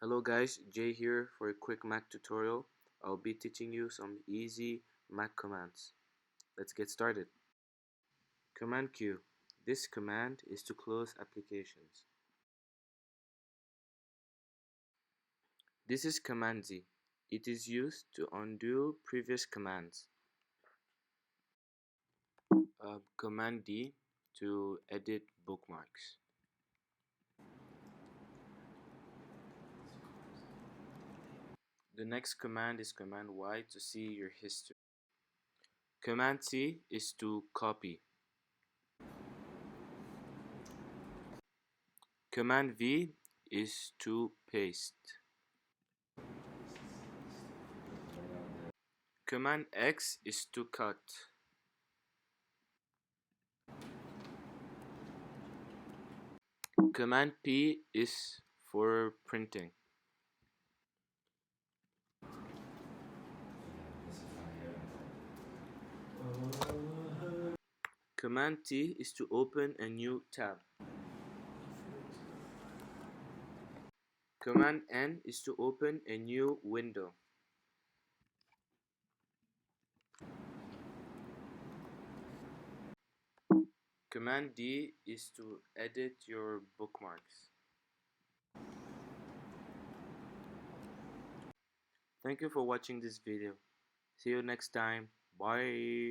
Hello guys, Jay here for a quick Mac tutorial. I'll be teaching you some easy Mac commands. Let's get started. Command Q. This command is to close applications. This is Command Z. It is used to undo previous commands. Command D to edit bookmarks. The next command is Command Y to see your history. Command C is to copy. Command V is to paste. Command X is to cut. Command P is for printing. Command T is to open a new tab. Command N is to open a new window. Command D is to edit your bookmarks. Thank you for watching this video. See you next time. Bye.